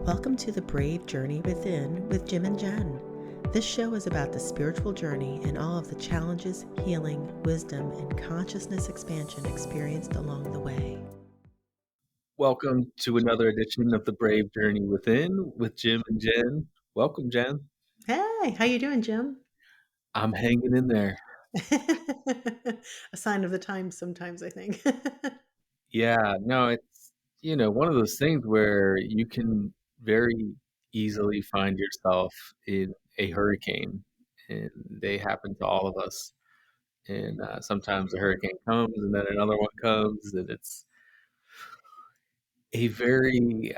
Welcome to The Brave Journey Within with Jim and Jenn. This show is about the spiritual journey and all of the challenges, healing, wisdom, and consciousness expansion experienced along the way. Welcome to another edition of The Brave Journey Within with Jim and Jenn. Welcome, Jen. Hey, how you doing, Jim? I'm hanging in there. A sign of the times sometimes, I think. Yeah, no, it's, one of those things where you can very easily find yourself in a hurricane, and they happen to all of us. And sometimes a hurricane comes, and then another one comes, and it's a very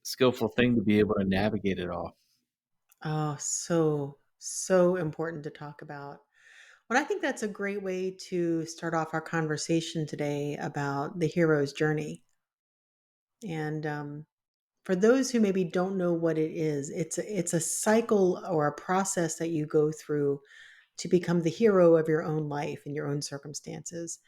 skillful thing to be able to navigate it all. Oh, so important to talk about. Well, I think that's a great way to start off our conversation today about the hero's journey. And for those who maybe don't know what it is, it's a cycle or a process that you go through to become the hero of your own life and your own circumstances.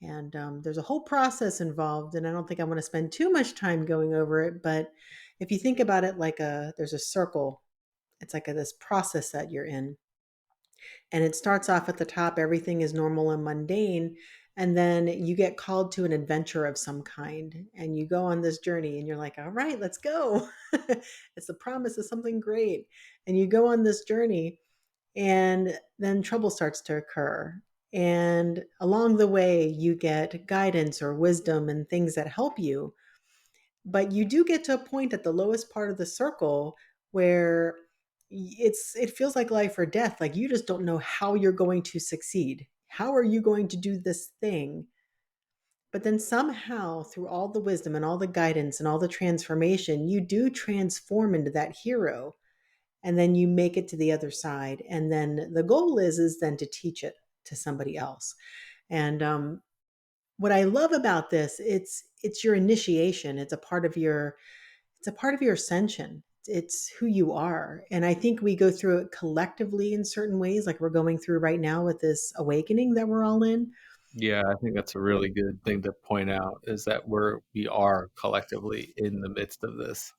And there's a whole process involved, and I don't think I want to spend too much time going over it. But if you think about it like there's a circle, it's like this process that you're in, and it starts off at the top. Everything is normal and mundane, and then you get called to an adventure of some kind, and you go on this journey, and you're like, all right, let's go. It's the promise of something great, and you go on this journey, and then trouble starts to occur. And along the way, you get guidance or wisdom and things that help you. But you do get to a point at the lowest part of the circle where it feels like life or death. Like you just don't know how you're going to succeed. How are you going to do this thing? But then somehow, through all the wisdom and all the guidance and all the transformation, you do transform into that hero, and then you make it to the other side. And then the goal is then to teach it to somebody else. And what I love about this, it's your initiation. It's a part of your ascension. It's who you are. And I think we go through it collectively in certain ways, like we're going through right now with this awakening that we're all in. Yeah, I think that's a really good thing to point out is that we are collectively in the midst of this.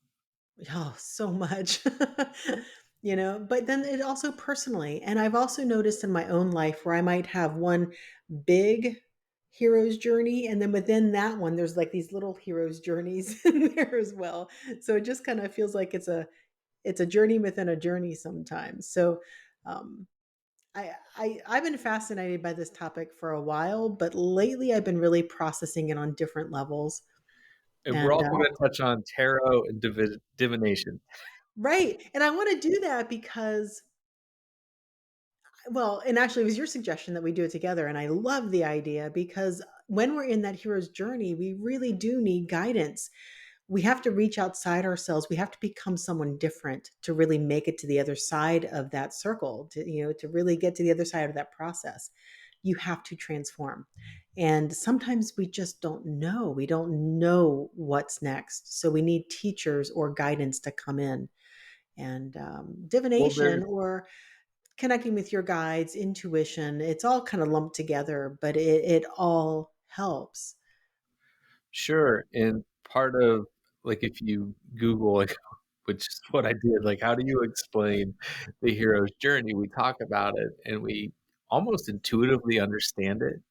Oh, so much. But then it also personally, and I've also noticed in my own life where I might have one big hero's journey, and then within that one, there's like these little hero's journeys in there as well. So it just kind of feels like it's a journey within a journey sometimes. So um, I've been fascinated by this topic for a while, but lately I've been really processing it on different levels. And we're And also going to touch on tarot and divination. right, and I want to do that because, well, and actually, it was your suggestion that we do it together, and I love the idea because when we're in that hero's journey, we really do need guidance. We have to reach outside ourselves. We have to become someone different to really make it to the other side of that circle, to really get to the other side of that process. You have to transform. And sometimes we just don't know. We don't know what's next. So we need teachers or guidance to come in. And Well, divination there's or connecting with your guides, intuition, it's all kind of lumped together, but it all helps. sure. And part of, like, if you Google, like, which is what I did, like, how do you explain the hero's journey? We talk about it and we almost intuitively understand it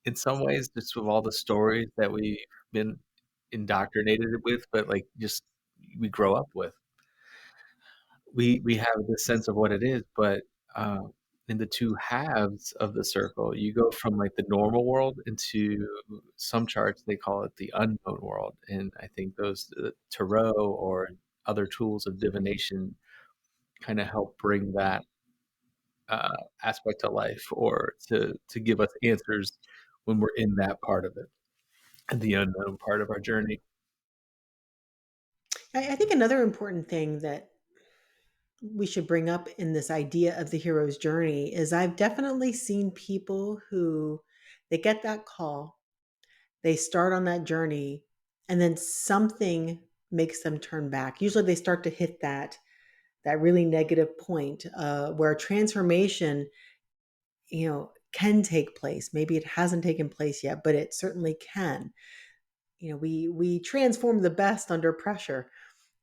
in some ways, just with all the stories that we've been indoctrinated with, but like just we grow up with. We have this sense of what it is, but in the two halves of the circle, you go from like the normal world into some charts they call it the unknown world, and I think those tarot or other tools of divination kind of help bring that aspect to life, or to give us answers when we're in that part of it, the unknown part of our journey. I think another important thing that we should bring up in this idea of the hero's journey is I've definitely seen people who they get that call, they start on that journey, and then something makes them turn back. Usually they start to hit that really negative point where transformation can take place. Maybe it hasn't taken place yet, but it certainly can. we transform the best under pressure.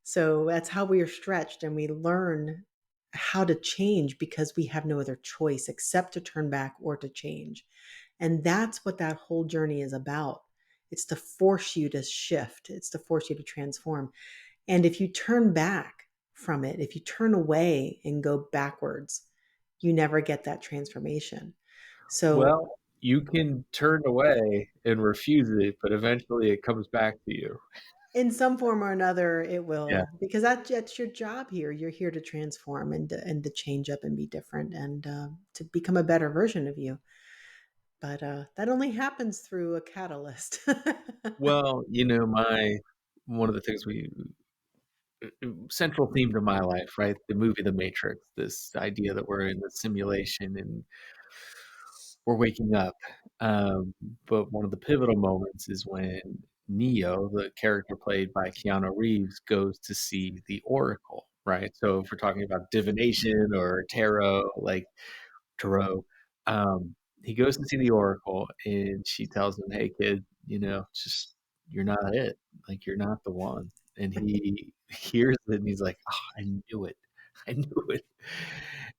So that's how we are stretched, and we learn how to change because we have no other choice except to turn back or to change. And that's what that whole journey is about. It's to force you to shift, it's to force you to transform. And if you turn back from it, if you turn away and go backwards, you never get that transformation. So, Well, you can turn away and refuse it, but eventually it comes back to you. in some form or another, it Yeah. will, because that's your job here. You're here to transform and to change up and be different and to become a better version of you. But that only happens through a catalyst. Well, my one of the things we central theme to my life, right? The movie The Matrix, this idea that we're in the simulation and we're waking up. Um, but one of the pivotal moments is when Neo, the character played by Keanu Reeves, goes to see the Oracle, right? So if we're talking about divination or tarot, um, he goes to see the Oracle and she tells him, "Hey, kid, just you're not it. Like you're not the one." And he hears it and he's like, "Oh, I knew it. I knew it."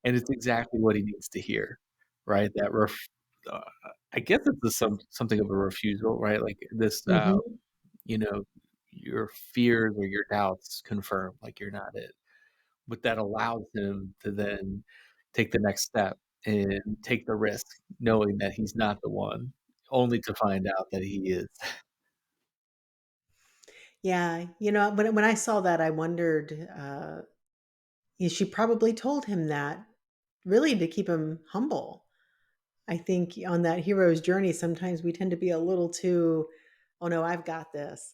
And it's exactly what he needs to hear, right? Uh, I guess it's something of a refusal, right? Like this, Hmm. you know, your fears or your doubts confirm, like you're not it. But that allows him to then take the next step and take the risk, knowing that he's not the one, only to find out that he is. Yeah, when I saw that, I wondered. She probably told him that really to keep him humble. I think on that hero's journey, sometimes we tend to be a little too, oh no, I've got this.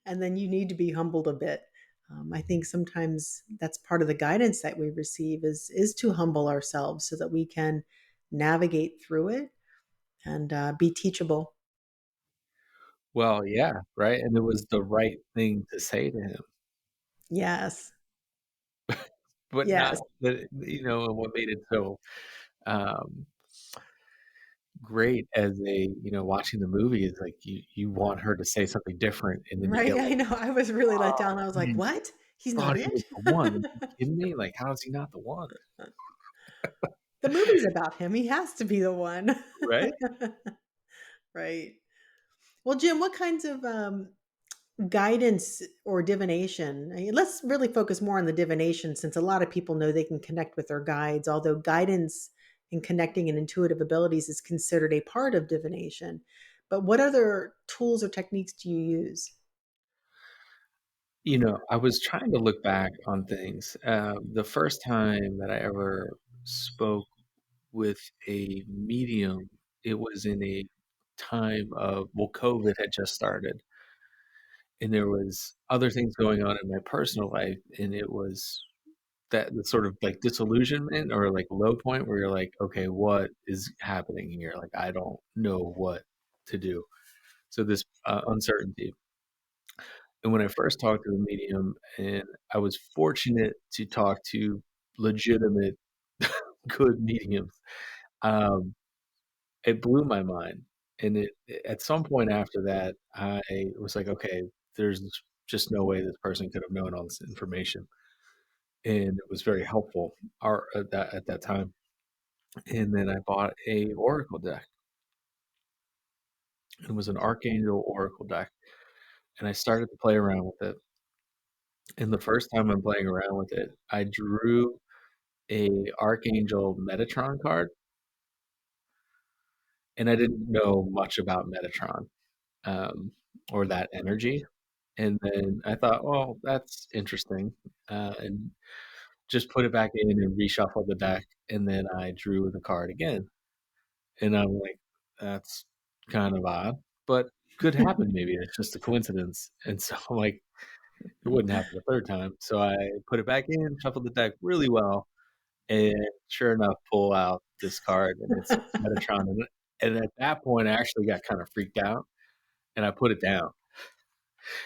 And then you need to be humbled a bit. I think sometimes that's part of the guidance that we receive is to humble ourselves so that we can navigate through it and be teachable. Well, yeah, right. And it was the right thing to say to him, Yes. but not Yes. that, and what made it so um, great as watching the movie is like you want her to say something different. And then you Right. get I like, know. I was really let oh, down. I was like, man, what? He's not thought he was it? the one. Are you kidding me? Like, how is he not the one? The movie's about him. He has to be the one. Right? Right. Well, Jim, what kinds of guidance or divination? Let's really focus more on the divination since a lot of people know they can connect with their guides, although guidance and connecting and intuitive abilities is considered a part of divination. But what other tools or techniques do you use? I was trying to look back on things. The first time that I ever spoke with a medium, it was in a time of, well, COVID had just started, and there was other things going on in my personal life, and it was that the sort of like disillusionment or like low point where you're like, okay, what is happening here? Like, I don't know what to do. So this uncertainty. And when I first talked to the medium, and I was fortunate to talk to legitimate good mediums, um, it blew my mind. And at some point after that, I was like, okay, there's just no way this person could have known all this information. And it was very helpful at that time. And then I bought a oracle deck. It was an archangel oracle deck, and I started to play around with it. And the first time I'm playing around with it, I drew a Archangel Metatron card, and I didn't know much about Metatron, or that energy. And then I thought, "Well, that's interesting," and just put it back in and reshuffled the deck, and then I drew the card again, and I'm like, "That's kind of odd, but could happen maybe, it's just a coincidence." And so I'm like, it wouldn't happen the third time, so I put it back in, shuffled the deck really well, and sure enough, pull out this card, and it's Metatron, and at that point, I actually got kind of freaked out, and I put it down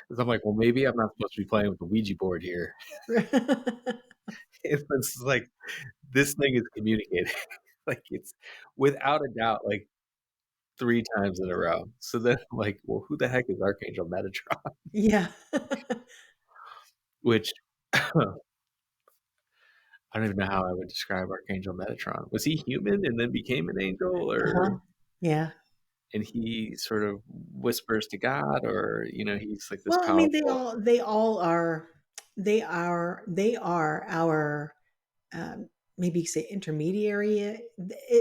because I'm like, "Well, maybe I'm not supposed to be playing with the Ouija board here." It's like, this thing is communicating. Like, it's without a doubt, like, 3 times in a row. So then I'm like, "Well, who the heck is Archangel Metatron?" Yeah. Which I don't even know how I would describe Archangel Metatron. Was he human and then became an angel, or Uh-huh. Yeah. and he sort of whispers to God, or, he's like this Well, I mean, powerful. they all are they are our, maybe you could say intermediary.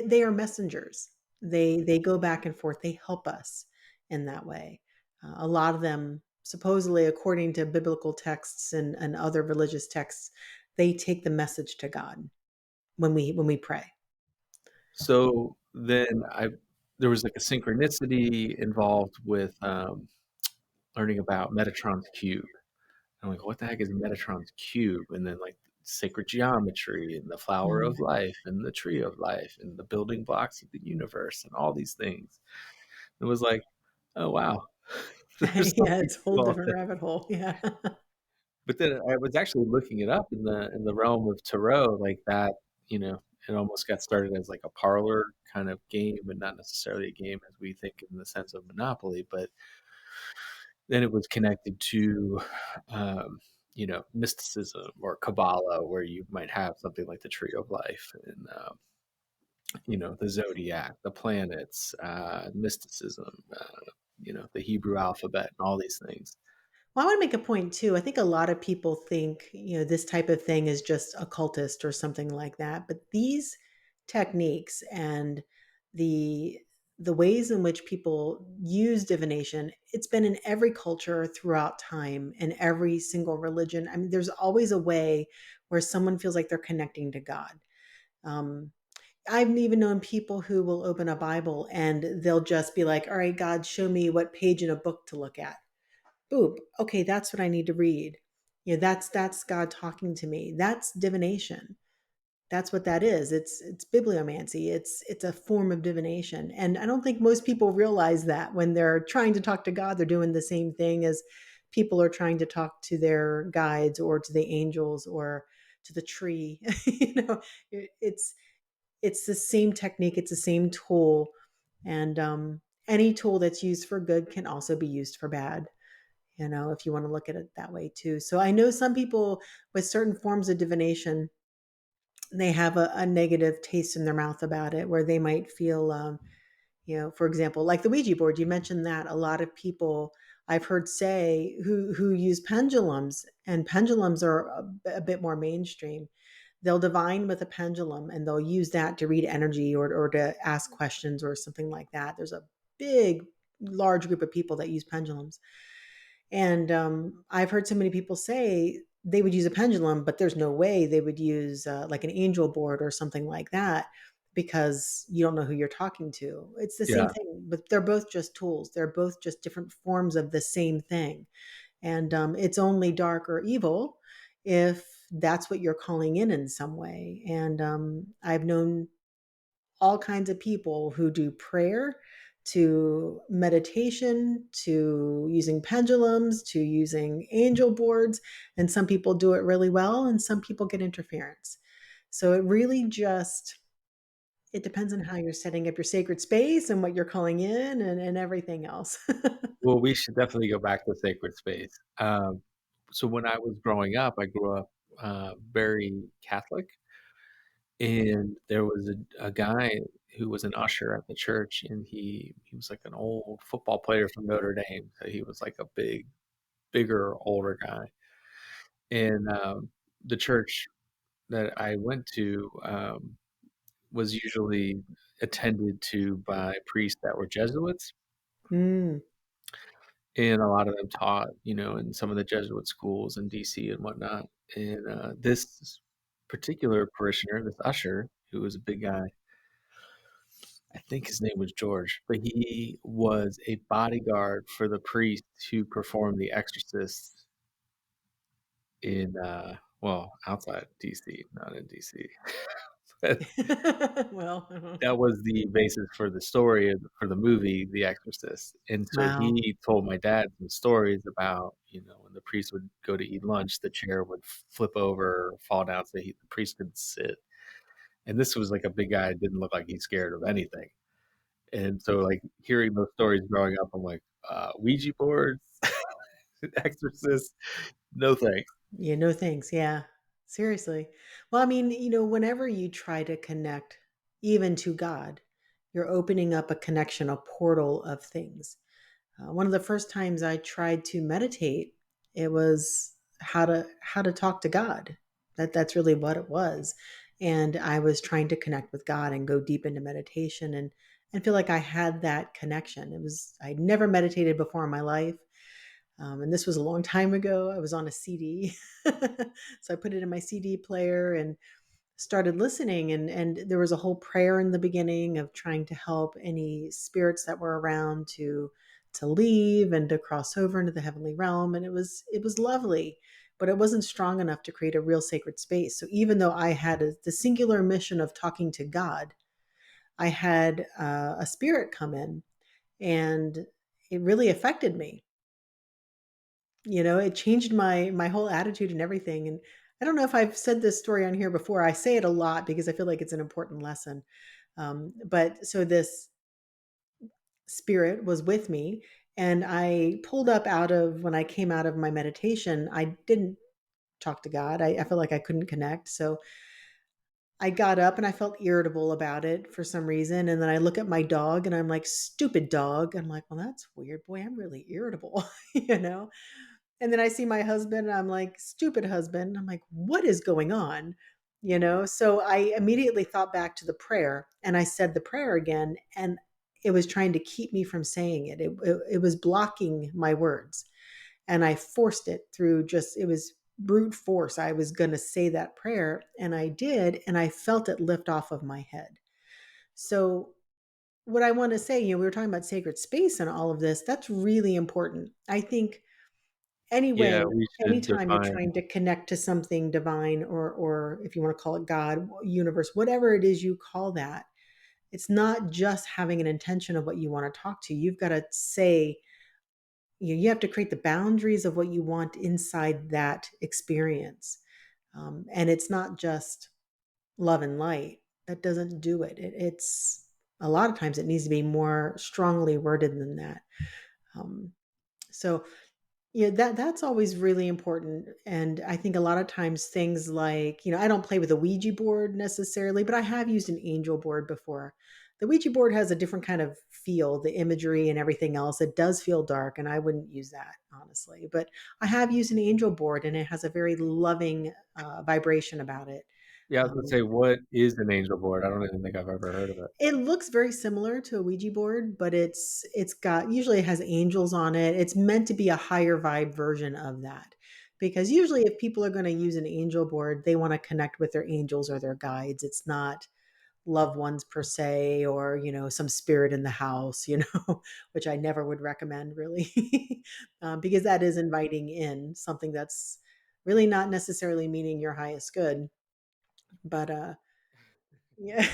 They are messengers. They go back and forth. They help us in that way. A lot of them, supposedly, according to biblical texts and other religious texts, they take the message to God when we pray. So then there was like a synchronicity involved with learning about Metatron's cube. I'm like, what the heck is Metatron's cube? And then like sacred geometry and the flower Mm. of life and the tree of life and the building blocks of the universe and all these things. It was like, oh wow, there's Yeah, something it's a whole to all different this. rabbit hole. Yeah. But then I was actually looking it up in the realm of tarot, like that, it almost got started as like a parlor kind of game, and not necessarily a game as we think in the sense of Monopoly, but then it was connected to, um, mysticism or Kabbalah, where you might have something like the Tree of Life and, the zodiac, the planets, mysticism, the Hebrew alphabet, and all these things. Well, I wanna make a point too. I think a lot of people think, this type of thing is just occultist or something like that, but these techniques and the the ways in which people use divination, it's been in every culture throughout time, in every single religion. I mean, there's always a way where someone feels like they're connecting to God. Um, I've even known people who will open a Bible and they'll just be like, "All right, God, show me what page in a book to look at." Boop. Okay, that's what I need to read. That's God talking to me. That's divination. That's what that is. It's bibliomancy. It's a form of divination. And I don't think most people realize that when they're trying to talk to God, they're doing the same thing as people are trying to talk to their guides or to the angels or to the tree. It's it's the same technique, it's the same tool. And any tool that's used for good can also be used for bad, if you want to look at it that way too. So I know some people with certain forms of divination, they have a negative taste in their mouth about it, where they might feel, for example, like the Ouija board. You mentioned that a lot of people I've heard say who use pendulums, and pendulums are a bit more mainstream. They'll divine with a pendulum, and they'll use that to read energy or to ask questions or something like that. There's a big, large group of people that use pendulums. And I've heard so many people say they would use a pendulum, but there's no way they would use like an angel board or something like that, because you don't know who you're talking to. It's the same Yeah. thing, but they're both just tools. They're both just different forms of the same thing. And it's only dark or evil if that's what you're calling in some way. And I've known all kinds of people who do prayer to meditation to using pendulums to using angel boards, and some people do it really well and some people get interference. So it really just it depends on how you're setting up your sacred space and what you're calling in and everything else. Well, we should definitely go back to sacred space. So when I was growing up, I grew up very Catholic, and there was a guy who was an usher at the church, and he was like an old football player from Notre Dame. So he was like a bigger, older guy. And the church that I went to was usually attended to by priests that were Jesuits. Mm. And a lot of them taught, in some of the Jesuit schools in DC and whatnot. And this particular parishioner, this usher, who was a big guy, I think his name was George, but he was a bodyguard for the priest who performed The Exorcist in, well, outside DC, not in DC. But Well, that was the basis for the story for the movie The Exorcist, and so wow. he told my dad some stories about, when the priest would go to eat lunch, the chair would flip over, or fall down so the priest could sit, and this was like a big guy, didn't look like he's scared of anything, And so, like, hearing those stories growing up, I'm like, Ouija boards, exorcists, no thanks. Yeah, no thanks. Yeah. Seriously. Well, I mean, whenever you try to connect even to God, you're opening up a connection, a portal of things. One of the first times I tried to meditate, it was how to talk to God. That's really what it was. And I was trying to connect with God and go deep into meditation and feel like I had that connection. I'd never meditated before in my life. And this was a long time ago. I was on a CD. So I put it in my CD player and started listening, and there was a whole prayer in the beginning of trying to help any spirits that were around to leave and to cross over into the heavenly realm, and it was lovely, but it wasn't strong enough to create a real sacred space. So even though I had the singular mission of talking to God, I had a spirit come in, and it really affected me. It changed my whole attitude and everything. And I don't know if I've said this story on here before. I say it a lot because I feel like it's an important lesson. But so this spirit was with me, and I pulled up out of when I came out of my meditation. I didn't talk to God. I felt like I couldn't connect. So I got up and I felt irritable about it for some reason. And then I look at my dog and I'm like, stupid dog. I'm like, well, that's weird. Boy, I'm really irritable, you know? And then I see my husband and I'm like, stupid husband. I'm like, what is going on? So I immediately thought back to the prayer and I said the prayer again. And it was trying to keep me from saying it. It was blocking my words. And I forced it through it was brute force. I was going to say that prayer and I did. And I felt it lift off of my head. So, what I want to say, we were talking about sacred space and all of this. That's really important. I think Yeah, anyway, we should anytime you're define. trying to connect to something divine or if you want to call it God, universe, whatever it is you call that, it's not just having an intention of what you want to talk to. You've got to say, you have to create the boundaries of what you want inside that experience. And it's not just love and light. That doesn't do it. It's a lot of times it needs to be more strongly worded than that. Um, so Yeah, that's always really important, and I think a lot of times things like, I don't play with a Ouija board necessarily, but I have used an angel board before. The Ouija board has a different kind of feel, the imagery and everything else. It does feel dark, and I wouldn't use that, honestly. But I have used an angel board, and it has a very loving vibration about it. Yeah, I was gonna Um, say, what is an angel board? I don't even think I've ever heard of it. It looks very similar to a Ouija board, but it's got usually it has angels on it. It's meant to be a higher vibe version of that. Because usually if people are going to use an angel board, they want to connect with their angels or their guides. It's not loved ones per se or, some spirit in the house, which I never would recommend really. Because that is inviting in something that's really not necessarily meaning your highest good. But yeah.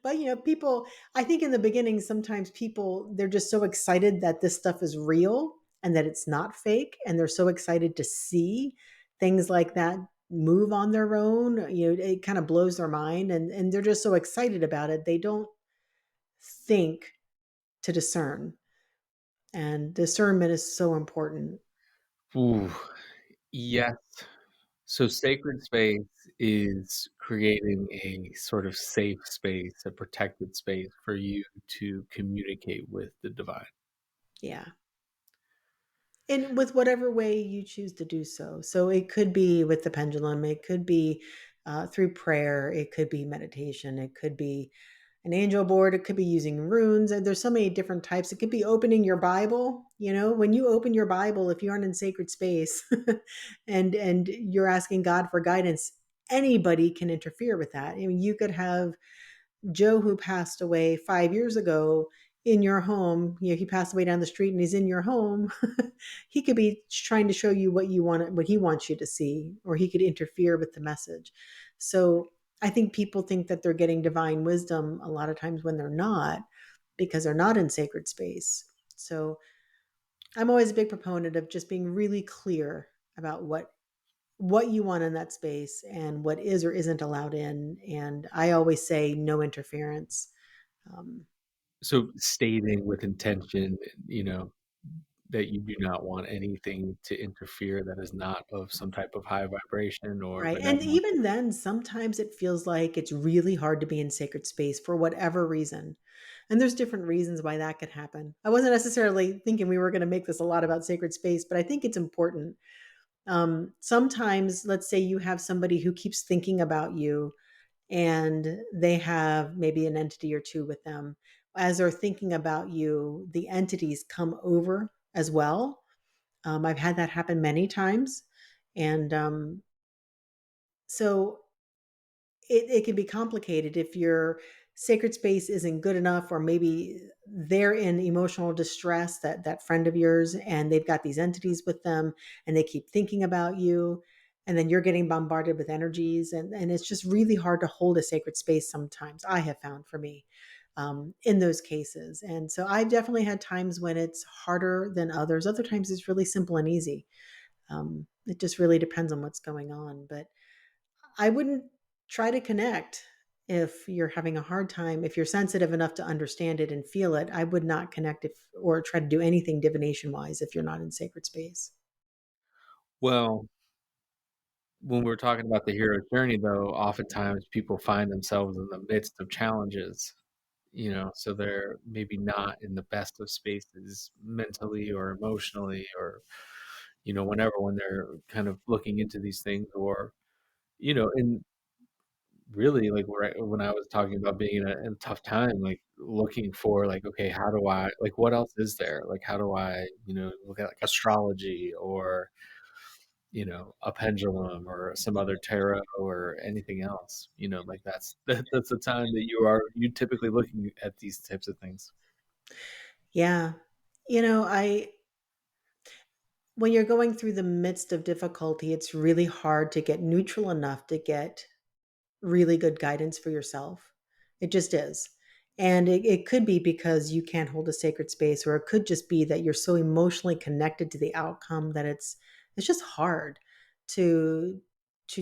But, people I think in the beginning, sometimes people, they're just so excited that this stuff is real and that it's not fake, and they're so excited to see things like that move on their own, it kind of blows their mind, and they're just so excited about it. They don't think to discern, and discernment is so important. Ooh, yes. So sacred space is creating a sort of safe space, a protected space for you to communicate with the divine. Yeah. And with whatever way you choose to do so. So it could be with the pendulum, it could be through prayer, it could be meditation, it could be an angel board, it could be using runes. And there's so many different types. It could be opening your Bible. When you open your Bible, if you aren't in sacred space and you're asking God for guidance, anybody can interfere with that. I mean, you could have Joe, who passed away 5 years ago, in your home. He passed away down the street and he's in your home. He could be trying to show you what he wants you to see, or he could interfere with the message. So I think people think that they're getting divine wisdom a lot of times when they're not, because they're not in sacred space. So I'm always a big proponent of just being really clear about what you want in that space and what is or isn't allowed in. And I always say no interference. Um, So stating with intention, that you do not want anything to interfere that is not of some type of high vibration or Right, and benevolent. even then, sometimes it feels like it's really hard to be in sacred space for whatever reason, and there's different reasons why that could happen. I wasn't necessarily thinking we were gonna make this a lot about sacred space, but I think it's important. Sometimes, let's say you have somebody who keeps thinking about you, and they have maybe an entity or 2 with them. As they're thinking about you, the entities come over as well. I've had that happen many times, and, so it can be complicated if your sacred space isn't good enough, or maybe they're in emotional distress, that friend of yours, and they've got these entities with them, and they keep thinking about you, and then you're getting bombarded with energies, and it's just really hard to hold a sacred space sometimes, I have found for me, in those cases. And so I've definitely had times when it's harder than others. Other times it's really simple and easy. It just really depends on what's going on. But I wouldn't try to connect if you're having a hard time. If you're sensitive enough to understand it and feel it, I would not connect if or try to do anything divination wise if you're not in sacred space. Well, when we're talking about the hero's journey, though, oftentimes people find themselves in the midst of challenges, so they're maybe not in the best of spaces mentally or emotionally or, whenever when they're kind of looking into these things or, and really like when I was talking about being in a tough time, like looking for like, okay, how do I like what else is there? Like how do I, look at like astrology or a pendulum or some other tarot or anything else, like that's the time that you typically looking at these types of things. Yeah. I when you're going through the midst of difficulty, it's really hard to get neutral enough to get really good guidance for yourself. It just is. And it could be because you can't hold a sacred space, or it could just be that you're so emotionally connected to the outcome that it's just hard to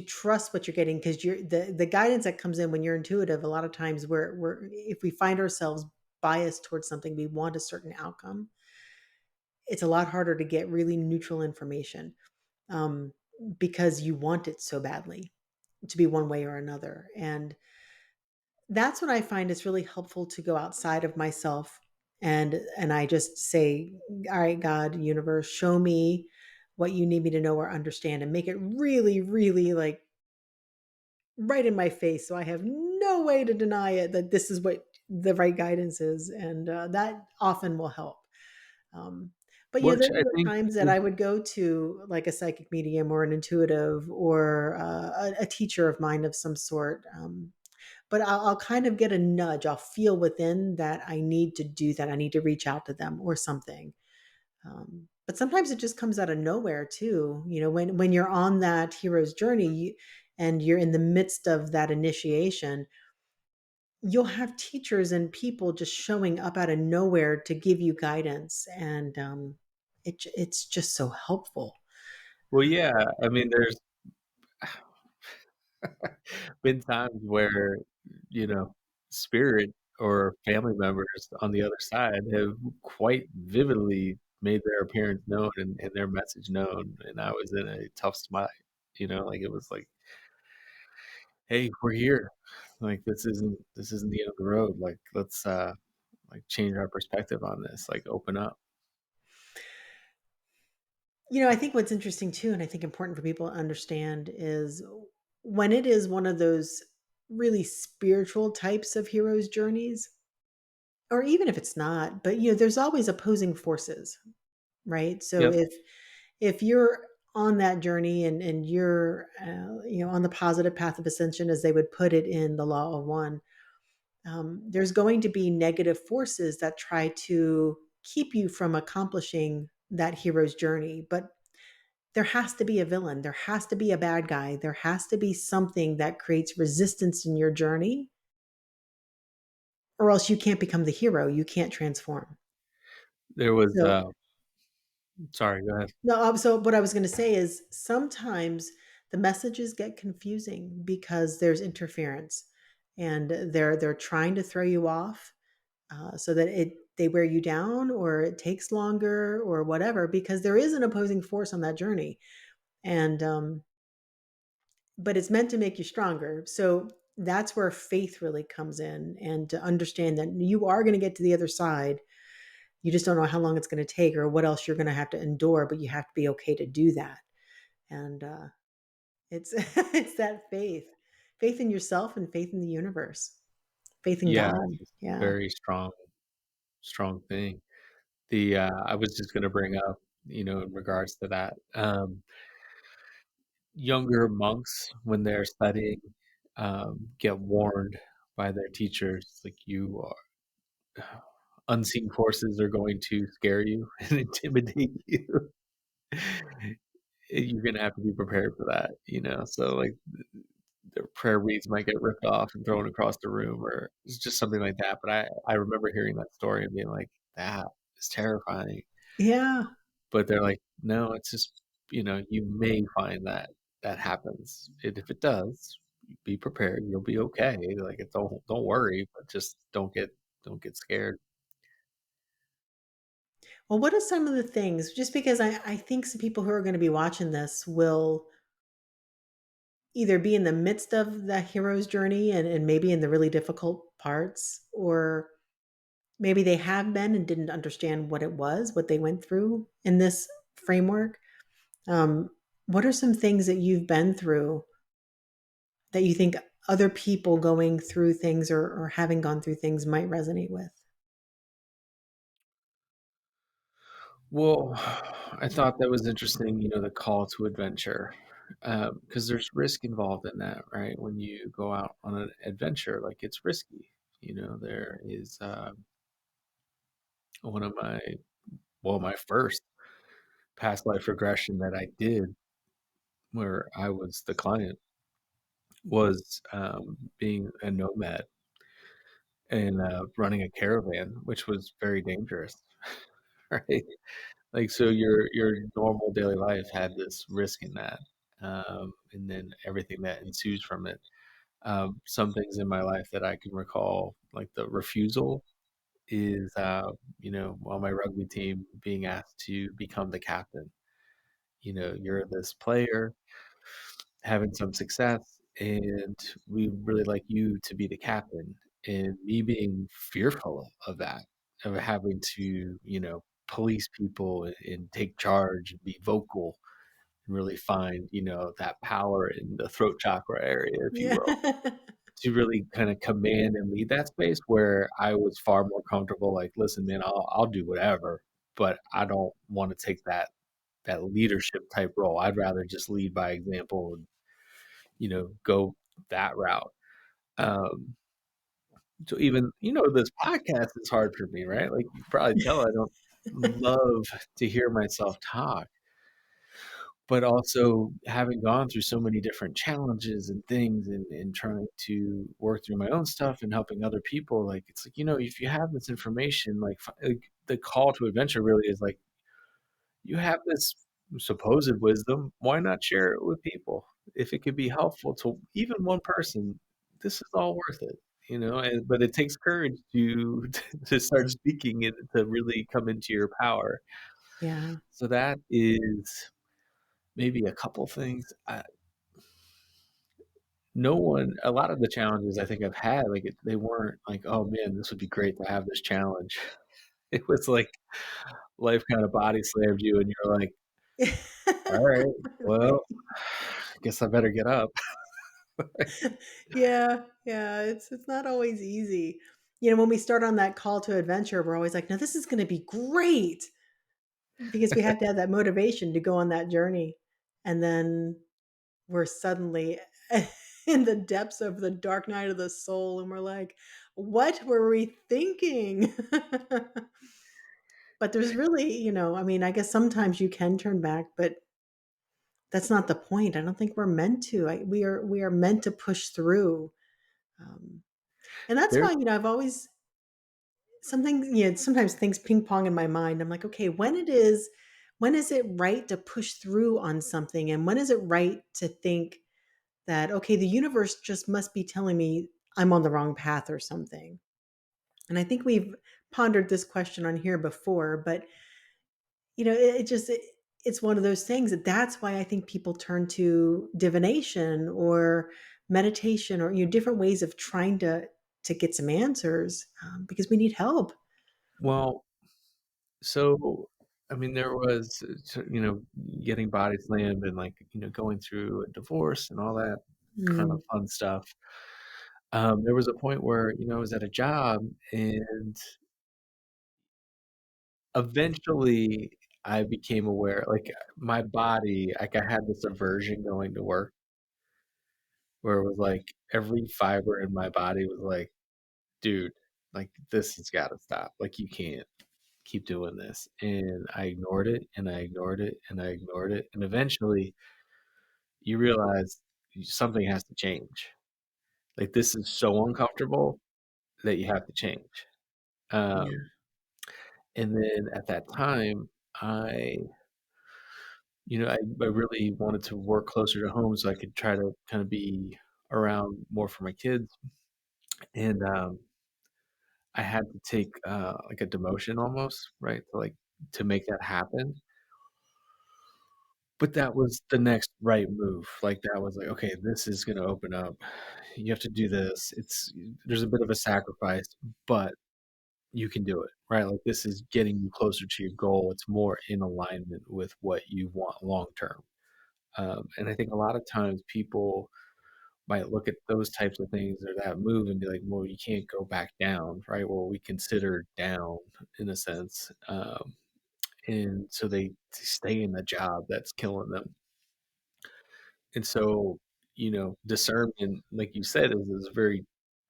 trust what you're getting, because you're the guidance that comes in when you're intuitive. A lot of times we're if we find ourselves biased towards something, we want a certain outcome. It's a lot harder to get really neutral information, um, because you want it so badly to be one way or another. And that's what I find is really helpful, to go outside of myself, and I just say, "All right, God, universe, show me what you need me to know or understand," and make it really, really like right in my face, so I have no way to deny it that this is what the right guidance is, and that often will help. Um, but Which there I were think times that is I would go to like a psychic medium or an intuitive or a teacher of mine of some sort. But I'll kind of get a nudge. I'll feel within that I need to do that. I need to reach out to them or something. But sometimes it just comes out of nowhere too. When you're on that hero's journey, and you're in the midst of that initiation, you'll have teachers and people just showing up out of nowhere to give you guidance, and it's just so helpful. well, yeah, I mean, there's been times where, you know, spirit or family members on the other side have quite vividly made their appearance known and their message known, and I was in a tough spot, like, it was like, "Hey, we're here. Like, this isn't the end of the road. Like, let's, like, change our perspective on this, like, open up." I think what's interesting too, and I think important for people to understand, is when it is one of those really spiritual types of heroes' journeys, or even if it's not, but there's always opposing forces, right? So Yep. if you're on that journey, and you're on the positive path of ascension, as they would put it in the law of one, there's going to be negative forces that try to keep you from accomplishing that hero's journey. But there has to be a villain, there has to be a bad guy, there has to be something that creates resistance in your journey, or else you can't become the hero, you can't transform. There was, So sorry, go ahead. no, so what I was going to say is sometimes the messages get confusing because there's interference, and they're trying to throw you off. so that they wear you down or it takes longer or whatever, because there is an opposing force on that journey. And but it's meant to make you stronger. So that's where faith really comes in, and to understand that you are going to get to the other side. You just don't know how long it's going to take or what else you're going to have to endure, but you have to be okay to do that. And it's it's that faith in yourself and faith in the universe, faith in Yeah, God. it's a Yeah. very strong thing. I was just gonna bring up, in regards to that, younger monks, when they're studying, get warned by their teachers, like, "You are unseen forces are going to scare you and intimidate you. You're gonna have to be prepared for that," So, like, their prayer wreaths might get ripped off and thrown across the room, or it's just something like that, but I remember hearing that story and being like, "That is terrifying." Yeah. But they're like, "No, it's just, you may find that that happens, and if it does, be prepared, you'll be okay, like, don't worry, but just don't get scared." Well, what are some of the things, just because I think some people who are going to be watching this will either be in the midst of the hero's journey and maybe in the really difficult parts, or maybe they have been and didn't understand what it was, what they went through in this framework. Um, what are some things that you've been through that you think other people going through things, or having gone through things, might resonate with? Well, I thought that was interesting, the call to adventure, because there's risk involved in that, right? When you go out on an adventure, like, it's risky, there is, one of my first past life regression that I did, where I was the client, was, being a nomad and, running a caravan, which was very dangerous, right? Like, so your normal daily life had this risk in that, and then everything that ensues from it. Some things in my life that I can recall, like the refusal is, on my rugby team being asked to become the captain. You're this player having some success, and we really like you to be the captain. And me being fearful of that, of having to, police people and take charge and be vocal and really find, that power in the throat chakra area, if you will, Yeah. to really kind of command and lead that space where I was far more comfortable. Like, listen, man, I'll do whatever, but I don't want to take that leadership type role. I'd rather just lead by example and, go that route. Um, so even, this podcast is hard for me, right? Like, you probably tell I don't love to hear myself talk, but also having gone through so many different challenges and things, and trying to work through my own stuff and helping other people, like, it's like, if you have this information, like, the call to adventure really is like, you have this supposed wisdom, why not share it with people? If it could be helpful to even one person, this is all worth it, but it takes courage to to start speaking and to really come into your power. Yeah. So that is maybe a couple things. No one A lot of the challenges I think I've had, like, they weren't like, "Oh, man, this would be great to have this challenge." It was like life kinda body slammed you, and you're like, "Alright, Right. well, guess I better get up." Yeah, yeah, it's not always easy. You know, when we start on that call to adventure, we're always like, "No, this is gonna be great," because we have to have that motivation to go on that journey, and then we're suddenly in the depths of the dark night of the soul, and we're like, "What were we thinking?" But there's really, I mean, I guess sometimes you can turn back, but that's not the point. I don't think we're meant to. We are meant to push through. Um, and that's There why, I've always something, sometimes things ping pong in my mind. I'm like, okay, when is it right to push through on something? And when is it right to think that, okay, the universe just must be telling me I'm on the wrong path or something? And I think we've pondered this question on here before, but it just it's one of those things that's why I think people turn to divination or meditation or different ways of trying to get some answers, because we need help. Well, so, I mean, there was, getting body slammed and, like, going through a divorce and all that kind of Mm, fun stuff. There was a point where, I was at a job, and eventually I became aware, like, my body, like, I had this aversion going to work where it was like every fiber in my body was like, "Dude, like, this has gotta stop. Like, you can't keep doing this." And I ignored it, and I ignored it, and I ignored it, and eventually you realize something has to change. Like, this is so uncomfortable that you have to change. Um, yeah. and then at that time, I I really wanted to work closer to home so I could try to kinda be around more for my kids, and, I had to take, like, a demotion almost, right, to make that happen. But that was the next right move, like, that was like, "Okay, this is gonna open up. You have to do this." There's a bit of a sacrifice, but you can do it, right? Like, this is getting you closer to your goal. It's more in alignment with what you want long term. And I think a lot of times people might look at those types of things or that move and be like, "Well, you can't go back down," right? Well, we consider down in a sense, and so they stay in the job that's killing them. And so, discernment, like you said, is a very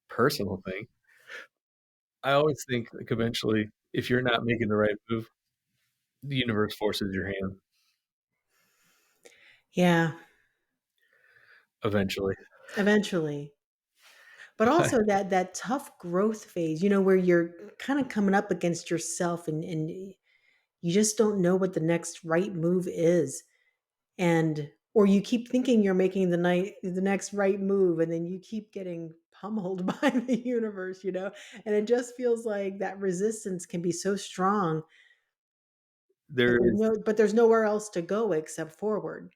personal thing. I always think, like, eventually, if you're not making the right move, the universe forces your hand Yeah, eventually. eventually. But But also that tough growth phase, where you're kind of coming up against yourself, and you just don't know what the next right move is. And or you keep thinking you're making the next right move, and then you keep getting pummeled by the universe, and it just feels like that resistance can be so strong that there is there's nowhere else to go except forward,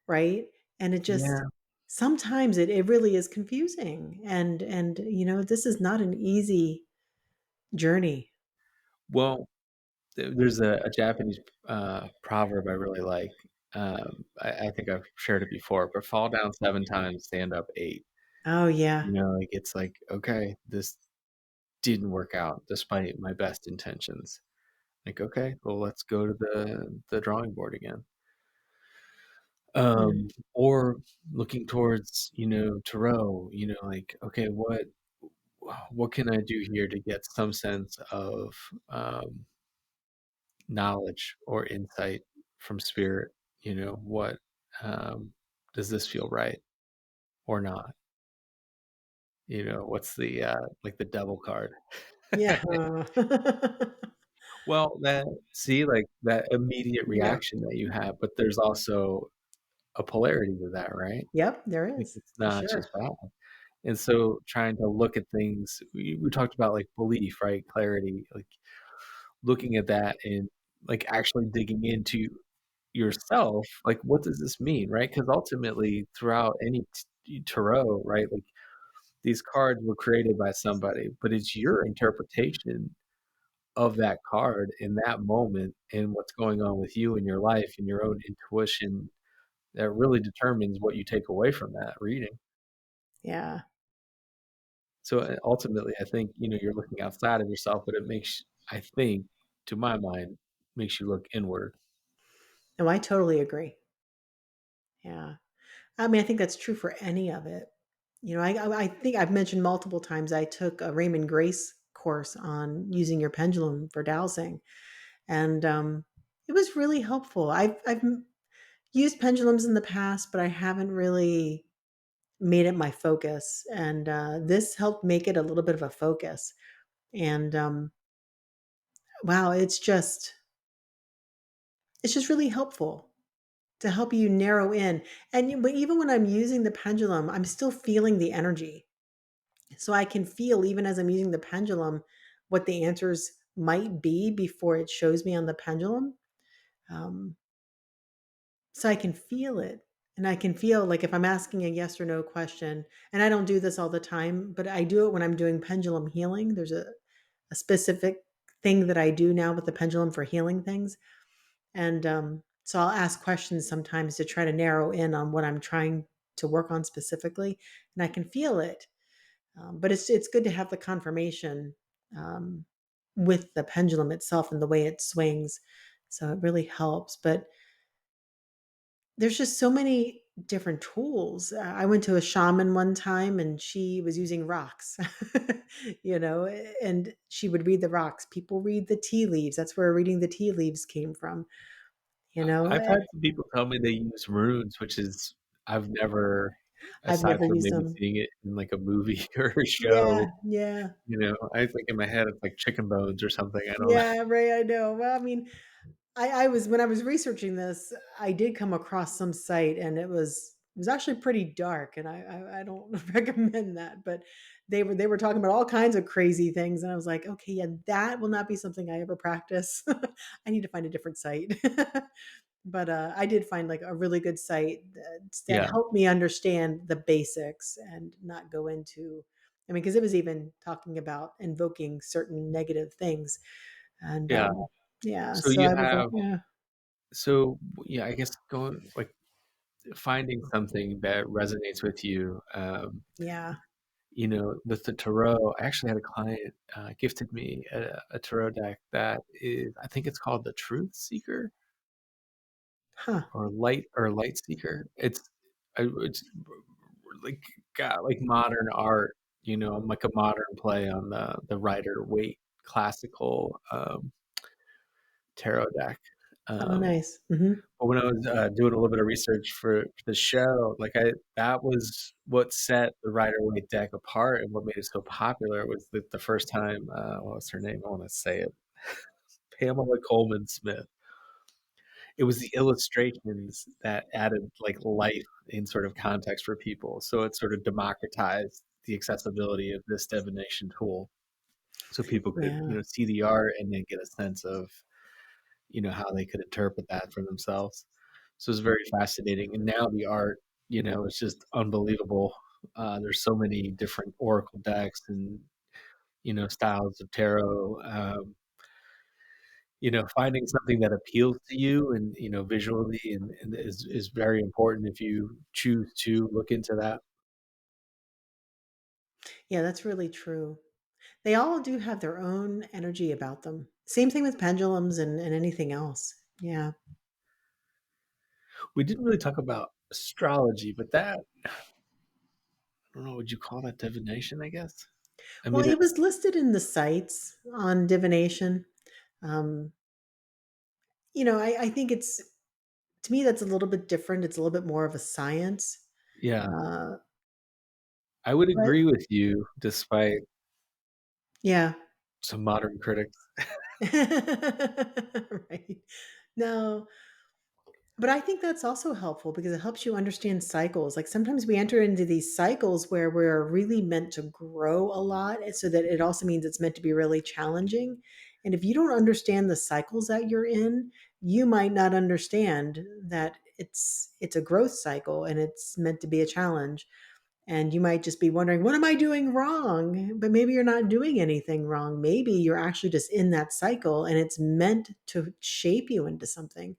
right? And it just yeah, sometimes it really is confusing, and this is not an easy journey. well, there's a Japanese, proverb I really like. I think I've shared it before, but "Fall down 7 times, stand up 8." Oh yeah. Like, it's like, "Okay, this didn't work out despite my best intentions." Like, "Okay, well, let's go to the drawing board again." Mm. Or looking towards, Tarot, like, "Okay, what can I do here to get some sense of, knowledge or insight from spirit?" What, um, does this feel right or not? What's like, the devil card? Yeah. Well, like, that immediate Yep. reaction that you have, but there's also a polarity to that, right? Yep, there Like, is, it's for not sure. just bad. And so trying to look at things, we talked about, like, belief, right? Clarity, like, looking at that and, like, actually digging into yourself, like, what does this mean, right? Because ultimately, throughout any tarot, right, like, these cards were created by somebody, but it's your interpretation of that card in that moment and what's going on with you in your life and your own intuition that really determines what you take away from that reading. Yeah. So, ultimately, I think, you're looking outside of yourself, but it makes I think, to my mind, makes you look inward. No, I totally agree. Yeah. I mean, I think that's true for any of it. I think I've mentioned multiple times I took a Raymond Grace course on using your pendulum for dowsing, and it was really helpful. I've used pendulums in the past, but I haven't really made it my focus, and this helped make it a little bit of a focus. And wow, it's just really helpful to help you narrow in. And but even when I'm using the pendulum, I'm still feeling the energy. So I can feel even as I'm using the pendulum, what the answers might be before it shows me on the pendulum. Um, so I can feel it. And I can feel like if I'm asking a yes or no question, and I don't do this all the time, but I do it when I'm doing pendulum healing. There's a specific thing that I do now with the pendulum for healing things. And so I'll ask questions sometimes to try to narrow in on what I'm trying to work on specifically. And I can feel it. But it's good to have the confirmation um, with the pendulum itself and the way it swings. So it really helps. But there's just so many different tools. I went to a shaman one time and she was using rocks, and she would read the rocks. People read the tea leaves. That's where reading the tea leaves came from, you know. I've had some people tell me they use runes, which is I've never, I've aside never from used maybe them. seeing it in like a movie or a Yeah, show, yeah. I think in my head it's like chicken bones or something. I don't know. Yeah, right, I know. Well, I mean, I was when I was researching this, I did come across some site and it was actually pretty dark and I don't recommend that, but they were talking about all kinds of crazy things and I was like, "Okay, yeah, that will not be something I ever practice. I need to find a different site." But I did find like a really good site that Yeah, helped me understand the basics and not go into I mean, because it was even talking about invoking certain negative things. And yeah. yeah, So so you I was like, have, yeah, yeah, I guess going like finding something that resonates with you. yeah, With the tarot, I actually had a client gifted me a tarot deck that is, I think it's called the Truth Seeker huh. or Light Seeker. It's like got like modern art, like a modern play on the Rider Waite classical tarot deck. Oh, Um, nice. Mhm. but when I was doing a little bit of research for the show, that was what set the Rider Waite deck apart and what made it so popular was the first time. What was her name? I want to say it. Pamela Coleman Smith. It was the illustrations that added like life in sort of context for people. So it sort of democratized the accessibility of this divination tool, so people could Yeah, see the art and then get a sense of how they could interpret that for themselves. So it's very fascinating. And now the art, is just unbelievable. There's so many different oracle decks and styles of tarot. Finding something that appeals to you and visually and is very important if you choose to look into that. yeah, that's really true. They all do have their own energy about them. Same thing with pendulums and anything else. Yeah. We didn't really talk about astrology, but that, I don't know, would you call that divination? I guess. I Well, mean, it it's was listed in the sites on divination. Um, I think it's to me that's a little bit different. It's a little bit more of a science. yeah. Uh, I would but agree with you, despite yeah. some modern critics. Right. No, but I think that's also helpful because it helps you understand cycles. Like sometimes we enter into these cycles where we're really meant to grow a lot, and so that it also means it's meant to be really challenging. And if you don't understand the cycles that you're in, you might not understand that it's a growth cycle and it's meant to be a challenge. And you might just be wondering, what am I doing wrong? But maybe you're not doing anything wrong. Maybe you're actually just in that cycle and it's meant to shape you into something.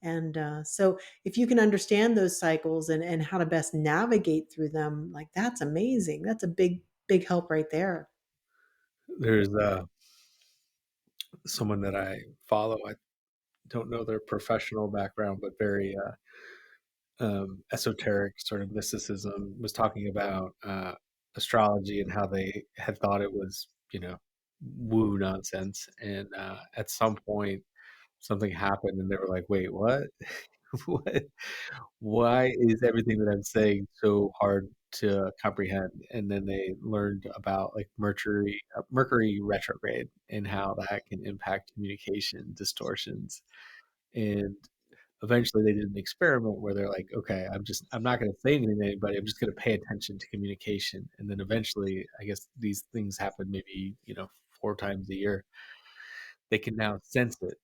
And so, if you can understand those cycles and how to best navigate through them, like that's amazing. That's a big help right there. There's someone that I follow. I don't know their professional background, but very esoteric sort of mysticism, was talking about astrology and how they had thought it was, woo nonsense. And at some point, something happened, and they were like, "Wait, what? What? Why is everything that I'm saying so hard to comprehend?" And then they learned about like Mercury retrograde and how that can impact communication distortions. And eventually they did an experiment where they're like, okay, I'm not going to say anything to anybody. I'm just going to pay attention to communication. And then eventually, I guess these things happen maybe, 4 times a year, they can now sense it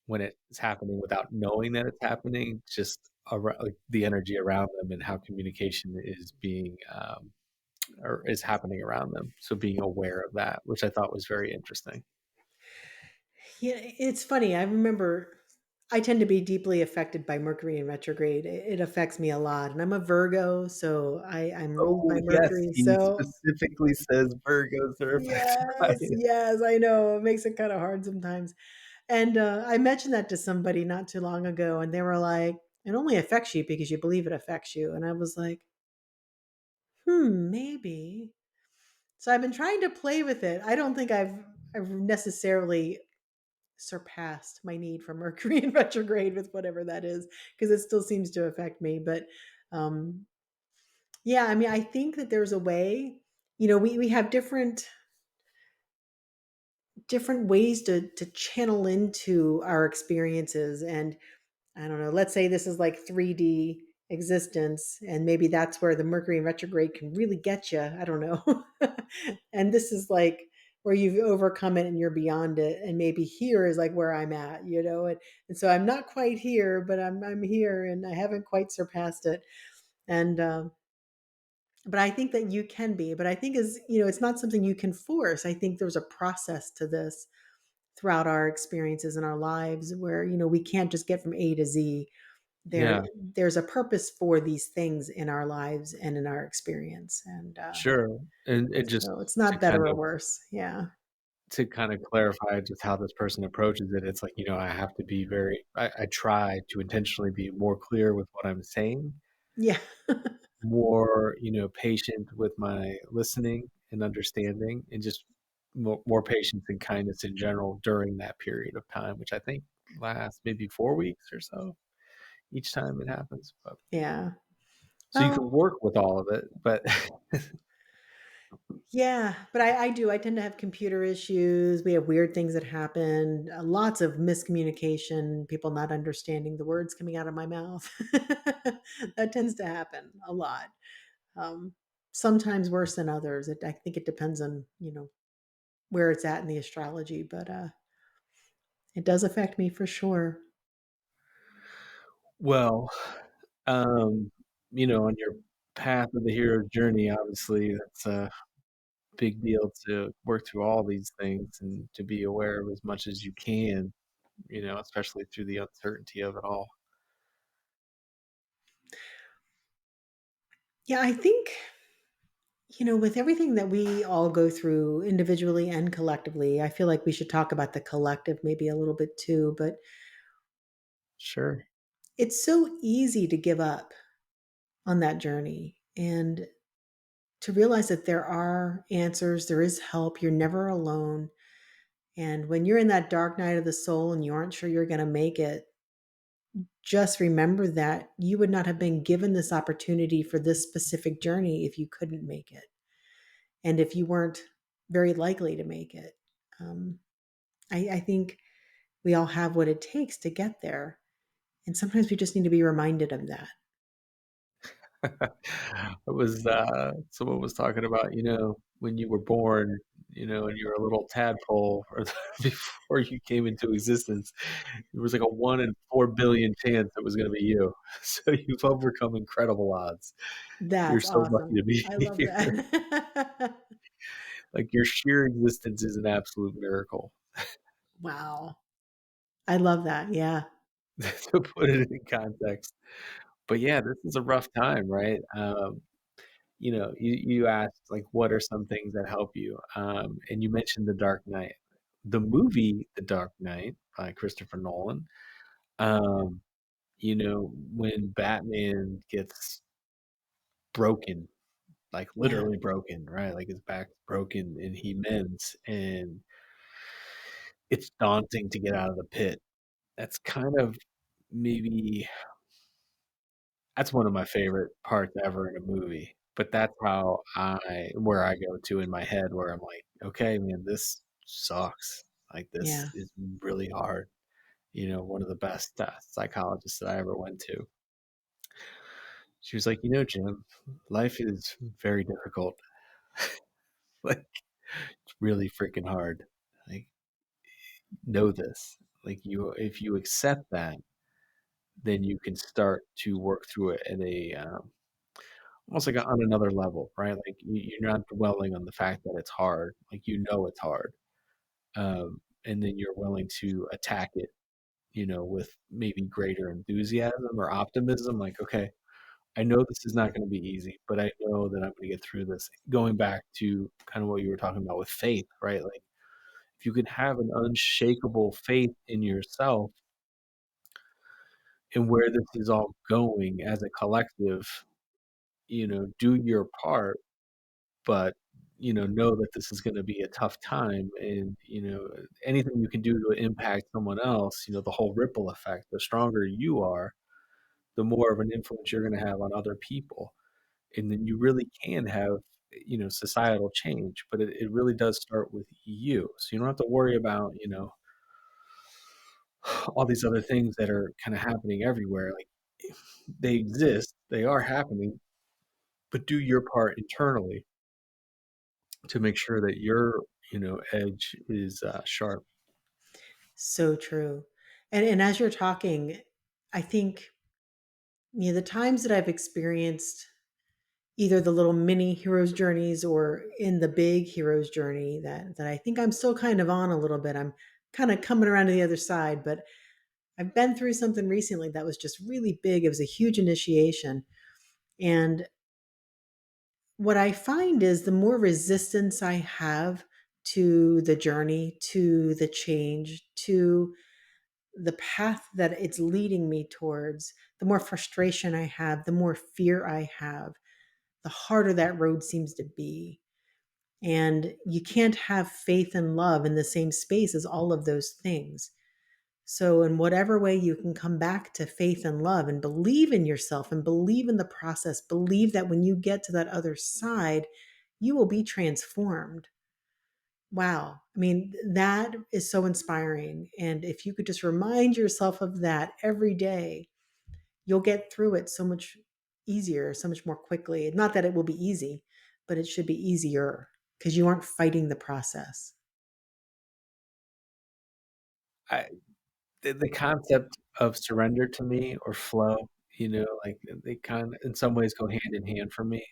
when it's happening without knowing that it's happening, just like, the energy around them and how communication is being, or is happening around them. So being aware of that, which I thought was very interesting. Yeah, it's funny. I remember I tend to be deeply affected by Mercury in retrograde. It affects me a lot, and I'm a Virgo, so I'm ruled Oh, by yes, Mercury. he So specifically says Virgos are affected by yes, it. yes, I know it makes it kind of hard sometimes. And I mentioned that to somebody not too long ago, and they were like, "It only affects you because you believe it affects you." And I was like, maybe." So I've been trying to play with it. I don't think I've necessarily surpassed my need for Mercury in retrograde with whatever that is, because it still seems to affect me. But um, yeah, I mean, I think that there's a way. We have different ways to channel into our experiences, and I don't know, let's say this is like 3D existence, and maybe that's where the Mercury in retrograde can really get you. I don't know. And this is like where you've overcome it and you're beyond it. And maybe here is like where I'm at, and so I'm not quite here, but I'm here and I haven't quite surpassed it. And but I think that you can be, but I think it's not something you can force. I think there's a process to this throughout our experiences in our lives where, we can't just get from A to Z. there Yeah, there's a purpose for these things in our lives and in our experience, and sure, and just so it's to not kind better or of worse. Yeah. clarify just how this person approaches it, it's like, I have to be I try to intentionally be more clear with what I'm saying, Yeah. more, patient with my listening and understanding, and just more patience and kindness in general during that period of time, which I think lasts maybe 4 weeks or so each time it happens, but Yeah. so you can Well, work with all of it, but yeah, but I tend to have computer issues. We have weird things that happen, lots of miscommunication, people not understanding the words coming out of my mouth. That tends to happen a lot. um, Sometimes worse than others. I think it depends on where it's at in the astrology, but it does affect me for sure. well, um, on your path of the hero's journey, obviously, that's a big deal to work through all these things and to be aware of as much as you can, especially through the uncertainty of it all. Yeah, I think, with everything that we all go through individually and collectively, I feel like we should talk about the collective maybe a little bit too, but Sure. it's so easy to give up on that journey and to realize that there are answers, there is help, you're never alone. And when you're in that dark night of the soul and you aren't sure you're going to make it, just remember that you would not have been given this opportunity for this specific journey if you couldn't make it. And if you weren't very likely to make it. Um, I think we all have what it takes to get there. And sometimes we just need to be reminded of that. It was, someone was talking about, when you were born, and you were a little tadpole or before you came into existence, there was like a 1 in 4 billion chance it was gonna be you. So you've overcome incredible odds. You're That's so lucky awesome. to be I love here. that. Like, your sheer existence is an absolute miracle, Wow. I love that. Yeah. to put it in context. But yeah, this is a rough time, right? You asked, like, what are some things that help you? And you mentioned The Dark Knight. The movie The Dark Knight by Christopher Nolan, um, when Batman gets broken, like Yeah. literally broken, right? Like his back's broken and he mends, and it's daunting to get out of the pit. That's kind of maybe that's one of my favorite parts ever in a movie, but that's where I go to in my head where I'm like, "Okay, man, this sucks. Like, this Yeah. is really hard." One of the best, psychologists that I ever went to, she was like, Jim, life is very difficult. Like, it's really freaking hard." know this. Like you, if you accept that, then you can start to work through it at a almost like on another level, right? Like you're not dwelling on the fact that it's hard. Like you know it's hard, and then you're willing to attack it, with maybe greater enthusiasm or optimism. Like, okay, I know this is not going to be easy, but I know that I'm going to get through this. Going back to kind of what you were talking about with faith, right? Like if you can have an unshakable faith in yourself and where this is all going as a collective, do your part, but know that this is going to be a tough time, and anything you can do to impact someone else, the whole ripple effect, the stronger you are, the more of an influence you're going to have on other people, and then you really can have societal change, but it really does start with you, so you don't have to worry about all these other things that are kind of happening everywhere. Like they exist, they are happening, but do your part internally to make sure that your edge is sharp. So true. And as you're talking, I think, the times that I've experienced either the little mini hero's journeys or in the big hero's journey that I think I'm still kind of on a little bit. I'm kind of coming around to the other side, but I've been through something recently that was just really big. It was a huge initiation. And what I find is the more resistance I have to the journey, to the change, to the path that it's leading me towards, the more frustration I have, the more fear I have, the harder that road seems to be. And you can't have faith and love in the same space as all of those things. So, in whatever way you can come back to faith and love and believe in yourself and believe in the process, believe that when you get to that other side, you will be transformed. Wow. I mean, that is so inspiring. And if you could just remind yourself of that every day, you'll get through it so much easier, so much more quickly. Not that it will be easy, but it should be easier because you aren't fighting the process. I, the concept of surrender to me, or flow, like they kind of in some ways go hand in hand for me.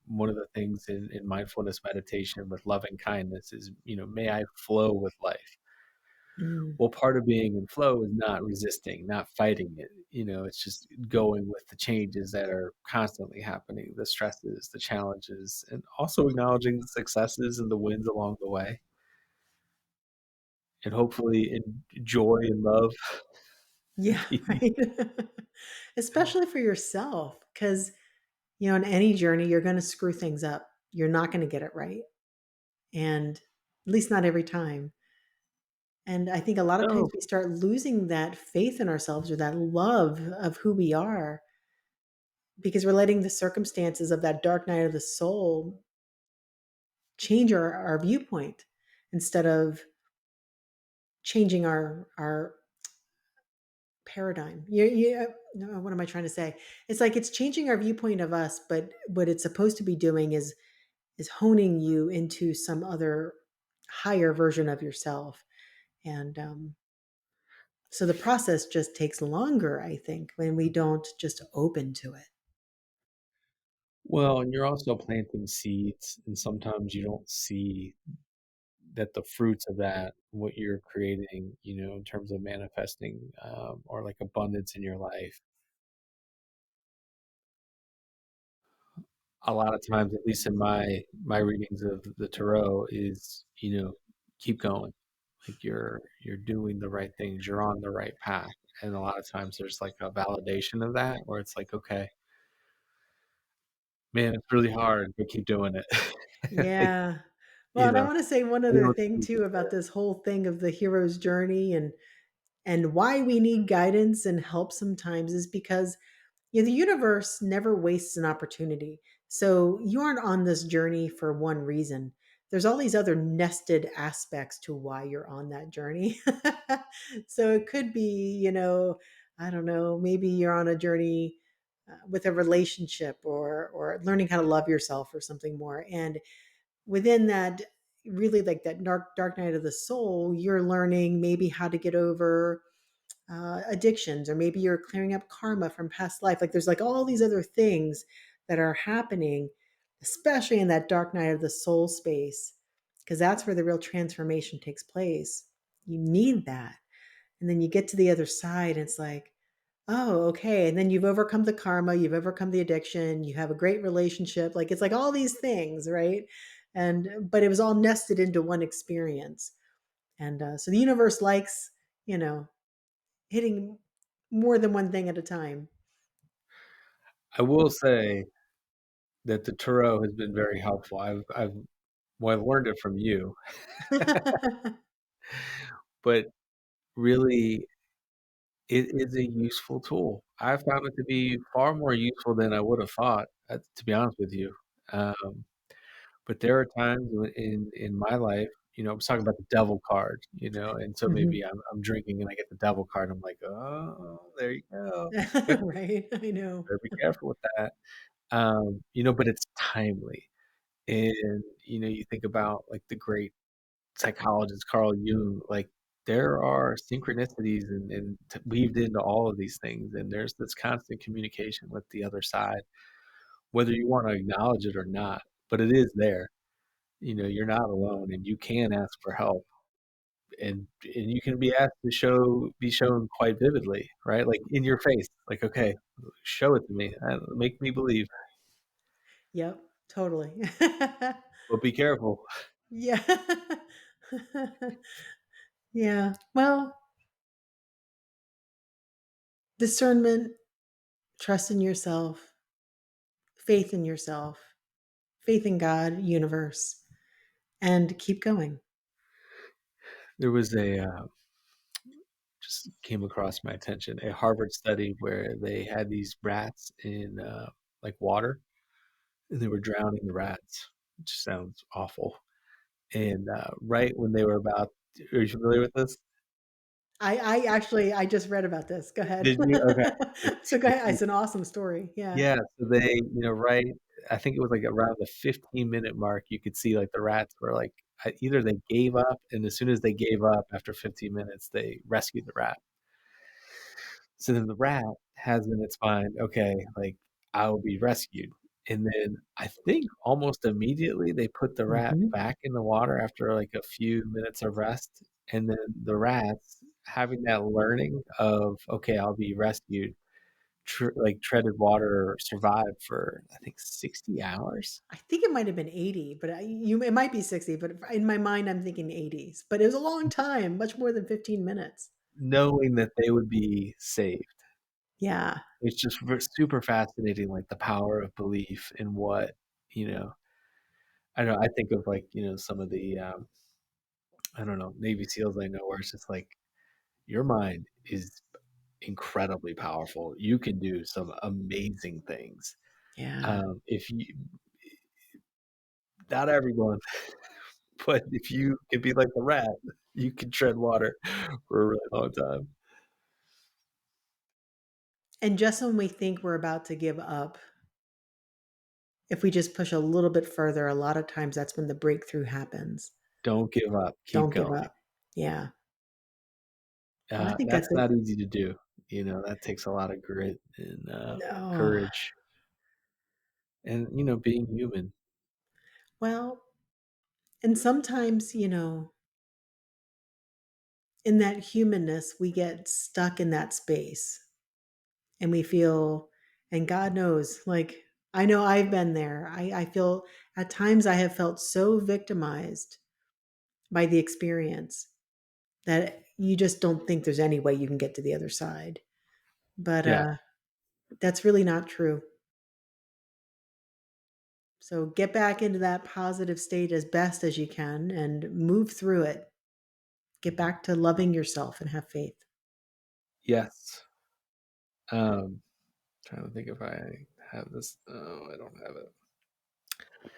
One of the things in mindfulness meditation with loving kindness is, may I flow with life. Mm. Well, part of being in flow is not resisting, not fighting it. It's just going with the changes that are constantly happening, the stresses, the challenges, and also acknowledging the successes and the wins along the way, and hopefully in joy and love and Yeah, peace. right. Especially for yourself, because, in any journey, you're going to screw things up. You're not going to get it right. And at least not every time. And I think a lot of times No, we start losing that faith in ourselves or that love of who we are because we're letting the circumstances of that dark night of the soul change our viewpoint instead of changing our paradigm. No, what am I trying to say? It's like it's changing our viewpoint of us, but what it's supposed to be doing is honing you into some other higher version of yourself. And so the process just takes longer, I think, when we don't just open to it. well, and you're also planting seeds, and sometimes you don't see that the fruits of that, what you're creating, in terms of manifesting, or like abundance in your life. A lot of times, at least in my readings of the tarot, is keep going. Like you're doing the right things, you're on the right path, and a lot of times there's like a validation of that, where it's like, okay, man, it's really hard, but keep doing it. Like, Yeah. Well, you and I know, want to say one they other don't thing speak too it about there. this whole thing of the hero's journey and why we need guidance and help sometimes is because the universe never wastes an opportunity. So you aren't on this journey for one reason. There's all these other nested aspects to why you're on that journey. So it could be, I don't know, maybe you're on a journey with a relationship or learning how to love yourself or something more. And within that, really like that dark night of the soul, you're learning maybe how to get over addictions, or maybe you're clearing up karma from past life. Like there's like all these other things that are happening, especially in that dark night of the soul space, because that's where the real transformation takes place. You need that. And then you get to the other side, and it's like, oh, okay. And then you've overcome the karma, you've overcome the addiction, you have a great relationship. Like it's like all these things, right? But it was all nested into one experience. And so the universe likes, you know, hitting more than one thing at a time. I will say that the tarot has been very helpful. Well, I've learned it from you, but really it is a useful tool. I found it to be far more useful than I would have thought, to be honest with you. Um, but there are times in my life, I was talking about the devil card, and so maybe Mhm. I'm drinking and I get the devil card. I'm like, oh, there you go. Right, I know. Better be careful with that. But it's timely. And, you think about like the great psychologist Carl Jung, like there are synchronicities and weaved into all of these things. And there's this constant communication with the other side, whether you want to acknowledge it or not, but it is there. You're not alone and you can ask for help. And you can be asked to be shown quite vividly, right? Like in your face, like, okay, show it to me, make me believe, Yep, totally. but be careful. Yeah. Yeah. Well, discernment, trust in yourself, faith in yourself, faith in God, universe, and keep going. There was just came across my attention, a Harvard study where they had these rats in like water, and they were drowning the rats, which sounds awful. And right when they were about, are you familiar with this? I just read about this. Go ahead. Did you? Okay. So go ahead. It's an awesome story. Yeah. Yeah. So they, right. I think it was like around the 15-minute mark, you could see like the rats were like either they gave up, and as soon as they gave up after 15 minutes, they rescued the rat. So then the rat has in its mind, okay, like I will be rescued. And then I think almost immediately they put the rat Mhm. back in the water after like a few minutes of rest. And then the rats having that learning of, okay, I'll be rescued, like treaded water, survived for I think 60 hours, I think it might have been 80, but it might be 60, but in my mind I'm thinking 80s. But it was a long time, much more than 15 minutes. knowing that they would be saved. Yeah. It's just super fascinating, like the power of belief in what, you know, I don't know. I think of like, some of the, I don't know, Navy SEALs I know where it's just like your mind is incredibly powerful. You can do some amazing things. Yeah. If you, not everyone, but if you can be like the rat, you can tread water for a really long time. And just when we think we're about to give up, if we just push a little bit further, a lot of times that's when the breakthrough happens. Don't give up. Keep Don't give going. up. Yeah. Well, I think that's That's it. not easy to do. That takes a lot of grit and No. courage and, being human. Well, and sometimes, in that humanness, we get stuck in that space and we feel, and God knows, like, I know I've been there. I feel at times I have felt so victimized by the experience that you just don't think there's any way you can get to the other side. But Yeah. that's really not true. So get back into that positive state as best as you can and move through it. Get back to loving yourself and have faith. Yes. Um, Trying to think if I have this. Oh, I don't have it.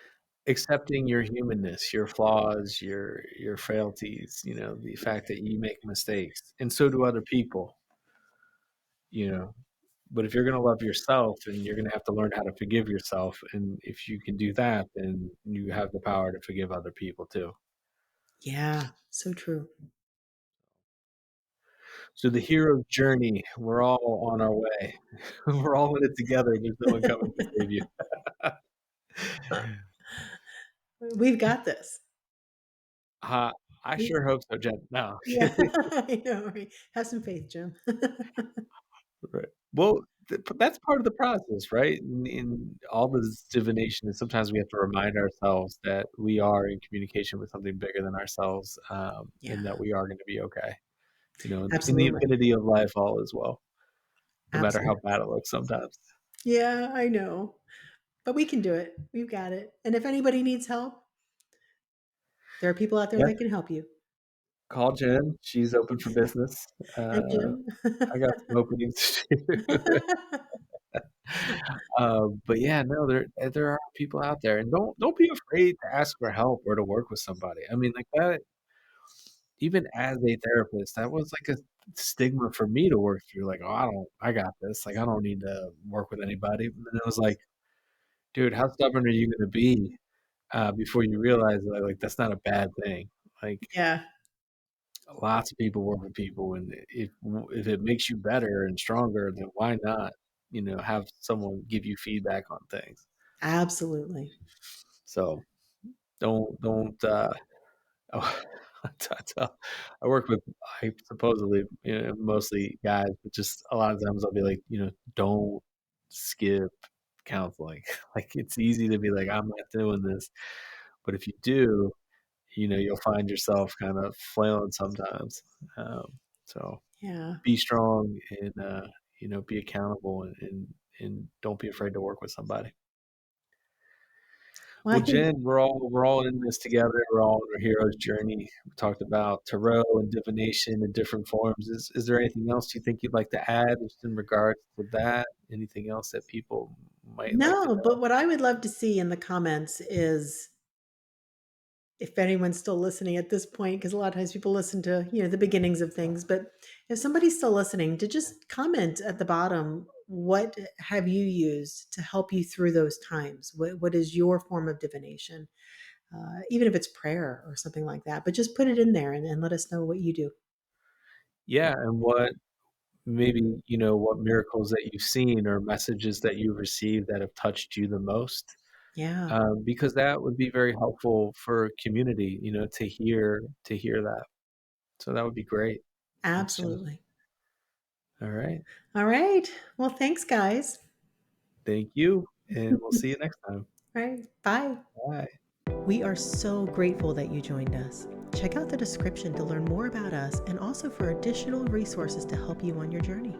Accepting your humanness, your flaws, your frailties, the fact that you make mistakes, and so do other people, you know. But if you're going to love yourself, then you're going to have to learn how to forgive yourself. And if you can do that, then you have the power to forgive other people too. Yeah, so true. So the hero's journey, we're all on our way. We're all in it together. There's no one coming to save you. We've got this. Uh, I We sure hope so, Jen. No, Yeah, I know, right? Have some faith, Jim. right. Well, that's part of the process, right? In all this divination, and sometimes we have to remind ourselves that we are in communication with something bigger than ourselves, and Yeah, that we are going to be okay. In the absolutely. infinity of life, all is well, no matter how Absolutely. bad it looks sometimes. Yeah, I know. But we can do it. We've got it. And if anybody needs help, there are people out there Yeah, that can help you. call Jen. She's open for business. And Uh, Jim. I got some openings too. But yeah, no, there are people out there, and don't be afraid to ask for help or to work with somebody. I mean, like that. Even as a therapist, that was like a stigma for me to work through. Like, oh, I got this. Like, I don't need to work with anybody. And then it was like, dude, how stubborn are you going to be before you realize that like that's not a bad thing? Like, Yeah, lots of people work with people, and if it makes you better and stronger, then why not? Have someone give you feedback on things. absolutely. So don't. Oh, I work with I supposedly mostly guys, but just a lot of times I'll be like, don't skip counseling. Like it's easy to be like, I'm not doing this, but if you do, you'll find yourself kind of flailing sometimes. So Yeah. be strong and be accountable and don't be afraid to work with somebody. Well, I Well, think Jen, we're all in this together. We're all on our hero's journey. We talked about tarot and divination in different forms. Is there anything else you think you'd like to add just in regards to that? Anything else that people might like to no, but know? what I would love to see in the comments is if anyone's still listening at this point, because a lot of times people listen to, the beginnings of things, but if somebody's still listening, to just comment at the bottom, what have you used to help you through those times? What is your form of divination? Even if it's prayer or something like that, but just put it in there and let us know what you do. Yeah, and what maybe what miracles that you've seen or messages that you've received that have touched you the most, Yeah, because that would be very helpful for community, to hear that. So that would be great. Thanks, Jen. absolutely. All right. All right. Well, thanks, guys. Thank you, and we'll see you next time. All right. Bye. Bye. We are so grateful that you joined us. Check out the description to learn more about us and also for additional resources to help you on your journey.